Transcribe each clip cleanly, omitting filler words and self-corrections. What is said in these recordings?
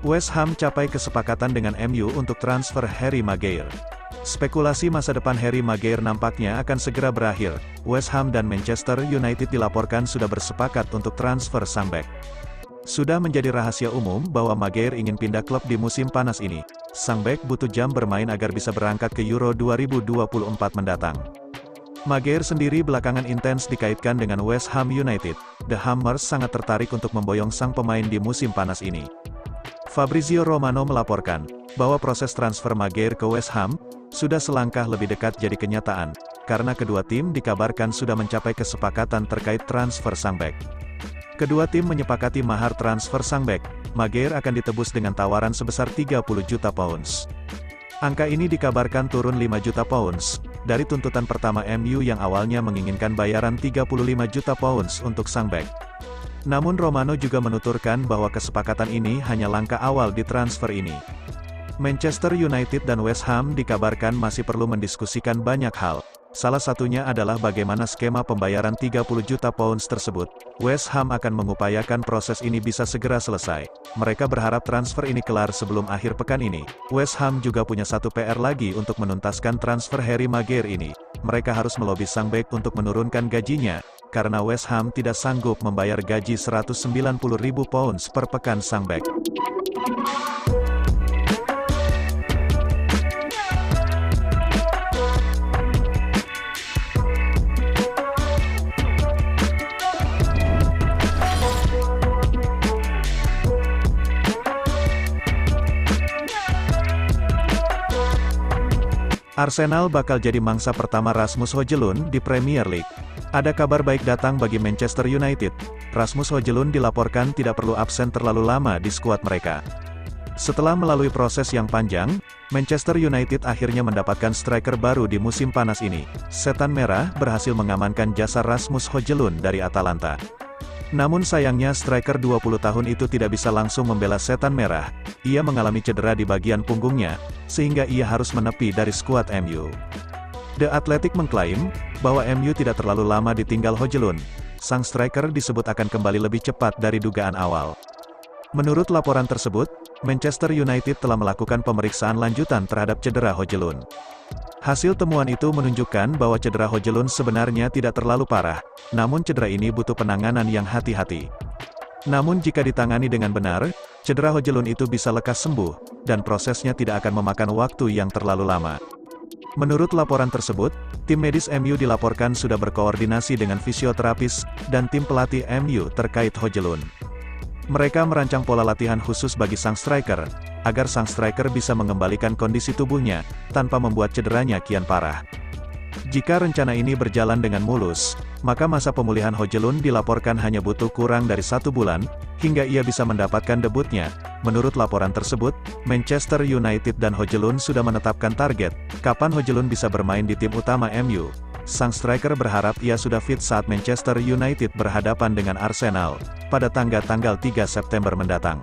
West Ham capai kesepakatan dengan MU untuk transfer Harry Maguire. Spekulasi masa depan Harry Maguire nampaknya akan segera berakhir. West Ham dan Manchester United dilaporkan sudah bersepakat untuk transfer sang bek. Sudah menjadi rahasia umum bahwa Maguire ingin pindah klub di musim panas ini. Sang bek butuh jam bermain agar bisa berangkat ke Euro 2024 mendatang. Maguire sendiri belakangan intens dikaitkan dengan West Ham United. The Hammers sangat tertarik untuk memboyong sang pemain di musim panas ini. Fabrizio Romano melaporkan bahwa proses transfer Maguire ke West Ham sudah selangkah lebih dekat jadi kenyataan, karena kedua tim dikabarkan sudah mencapai kesepakatan terkait transfer sang bek. Kedua tim menyepakati mahar transfer sang bek. Maguire akan ditebus dengan tawaran sebesar 30 juta pounds. Angka ini dikabarkan turun 5 juta pounds dari tuntutan pertama MU yang awalnya menginginkan bayaran 35 juta pounds untuk sang bek. Namun Romano juga menuturkan bahwa kesepakatan ini hanya langkah awal di transfer ini. Manchester United dan West Ham dikabarkan masih perlu mendiskusikan banyak hal. Salah satunya adalah bagaimana skema pembayaran 30 juta pounds tersebut. West Ham akan mengupayakan proses ini bisa segera selesai. Mereka berharap transfer ini kelar sebelum akhir pekan ini. West Ham juga punya satu PR lagi untuk menuntaskan transfer Harry Maguire ini. Mereka harus melobi sang bek untuk menurunkan gajinya, karena West Ham tidak sanggup membayar gaji 190.000 pounds per pekan sang bek. Arsenal bakal jadi mangsa pertama Rasmus Højlund di Premier League. Ada kabar baik datang bagi Manchester United. Rasmus Højlund dilaporkan tidak perlu absen terlalu lama di skuad mereka. Setelah melalui proses yang panjang, Manchester United akhirnya mendapatkan striker baru di musim panas ini. Setan Merah berhasil mengamankan jasa Rasmus Højlund dari Atalanta. Namun sayangnya striker 20 tahun itu tidak bisa langsung membela Setan Merah. Ia mengalami cedera di bagian punggungnya, sehingga ia harus menepi dari skuad MU. The Athletic mengklaim bahwa MU tidak terlalu lama ditinggal Højlund. Sang striker disebut akan kembali lebih cepat dari dugaan awal. Menurut laporan tersebut, Manchester United telah melakukan pemeriksaan lanjutan terhadap cedera Højlund. Hasil temuan itu menunjukkan bahwa cedera Højlund sebenarnya tidak terlalu parah, namun cedera ini butuh penanganan yang hati-hati. Namun jika ditangani dengan benar, cedera Højlund itu bisa lekas sembuh, dan prosesnya tidak akan memakan waktu yang terlalu lama. Menurut laporan tersebut, tim medis MU dilaporkan sudah berkoordinasi dengan fisioterapis dan tim pelatih MU terkait Højlund. Mereka merancang pola latihan khusus bagi sang striker, agar sang striker bisa mengembalikan kondisi tubuhnya, tanpa membuat cederanya kian parah. Jika rencana ini berjalan dengan mulus, maka masa pemulihan Højlund dilaporkan hanya butuh kurang dari 1 bulan, hingga ia bisa mendapatkan debutnya. Menurut laporan tersebut, Manchester United dan Højlund sudah menetapkan target, kapan Højlund bisa bermain di tim utama MU. Sang striker berharap ia sudah fit saat Manchester United berhadapan dengan Arsenal, pada tanggal 3 September mendatang.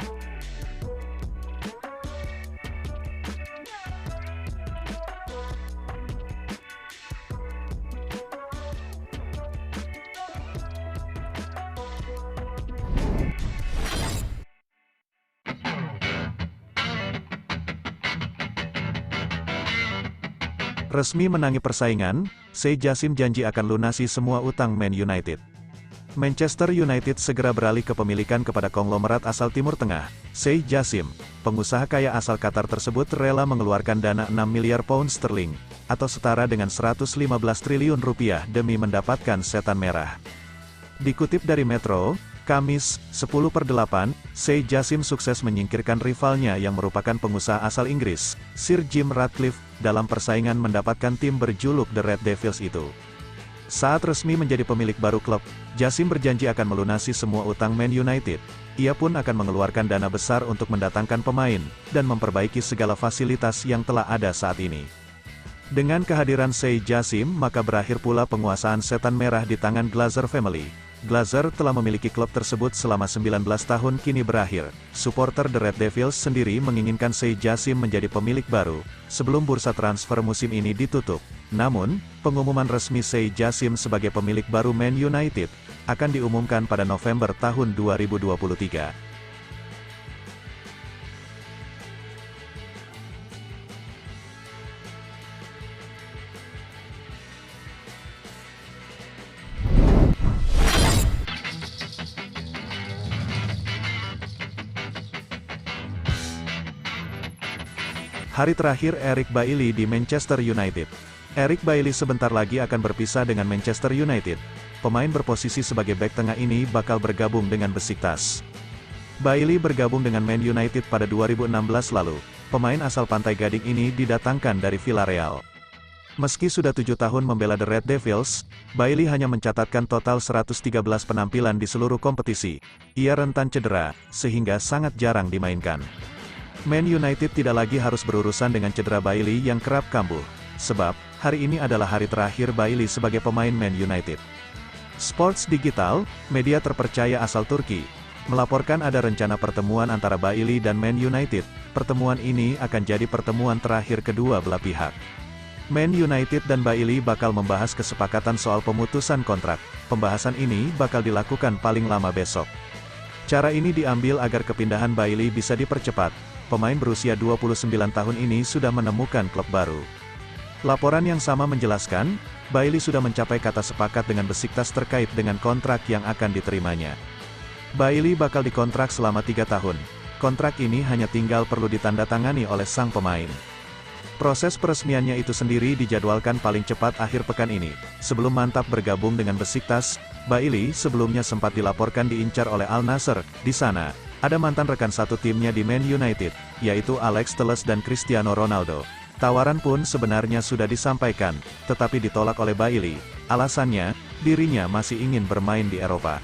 Resmi menangi persaingan, Sheikh Jassim janji akan lunasi semua utang Man United. Manchester United segera beralih kepemilikan kepada konglomerat asal Timur Tengah, Sheikh Jassim. Pengusaha kaya asal Qatar tersebut rela mengeluarkan dana 6 miliar pound sterling, atau setara dengan 115 triliun rupiah demi mendapatkan Setan Merah. Dikutip dari Metro, Kamis, 10/8, Sheikh Jassim sukses menyingkirkan rivalnya yang merupakan pengusaha asal Inggris, Sir Jim Ratcliffe, dalam persaingan mendapatkan tim berjuluk The Red Devils itu. Saat resmi menjadi pemilik baru klub, Jassim berjanji akan melunasi semua utang Man United. Ia pun akan mengeluarkan dana besar untuk mendatangkan pemain, dan memperbaiki segala fasilitas yang telah ada saat ini. Dengan kehadiran Sheikh Jassim, maka berakhir pula penguasaan Setan Merah di tangan Glazer Family. Glazer telah memiliki klub tersebut selama 19 tahun kini berakhir. Supporter The Red Devils sendiri menginginkan Sey Jassim menjadi pemilik baru, sebelum bursa transfer musim ini ditutup. Namun, pengumuman resmi Sey Jassim sebagai pemilik baru Man United, akan diumumkan pada November tahun 2023. Hari terakhir Eric Bailly di Manchester United. Eric Bailly sebentar lagi akan berpisah dengan Manchester United. Pemain berposisi sebagai bek tengah ini bakal bergabung dengan Besiktas. Bailly bergabung dengan Man United pada 2016 lalu. Pemain asal Pantai Gading ini didatangkan dari Villarreal. Meski sudah 7 tahun membela The Red Devils, Bailly hanya mencatatkan total 113 penampilan di seluruh kompetisi. Ia rentan cedera, sehingga sangat jarang dimainkan. Man United tidak lagi harus berurusan dengan cedera Bailly yang kerap kambuh, sebab, hari ini adalah hari terakhir Bailly sebagai pemain Man United. Sports Digital, media terpercaya asal Turki, melaporkan ada rencana pertemuan antara Bailly dan Man United. Pertemuan ini akan jadi pertemuan terakhir kedua belah pihak. Man United dan Bailly bakal membahas kesepakatan soal pemutusan kontrak. Pembahasan ini bakal dilakukan paling lama besok. Cara ini diambil agar kepindahan Bailly bisa dipercepat. Pemain berusia 29 tahun ini sudah menemukan klub baru. Laporan yang sama menjelaskan, Bailly sudah mencapai kata sepakat dengan Besiktas terkait dengan kontrak yang akan diterimanya. Bailly bakal dikontrak selama 3 tahun. Kontrak ini hanya tinggal perlu ditandatangani oleh sang pemain. Proses peresmiannya itu sendiri dijadwalkan paling cepat akhir pekan ini. Sebelum mantap bergabung dengan Besiktas, Bailly sebelumnya sempat dilaporkan diincar oleh Al Nassr. Di sana, ada mantan rekan satu timnya di Man United, yaitu Alex Telles dan Cristiano Ronaldo. Tawaran pun sebenarnya sudah disampaikan, tetapi ditolak oleh Bailly. Alasannya, dirinya masih ingin bermain di Eropa.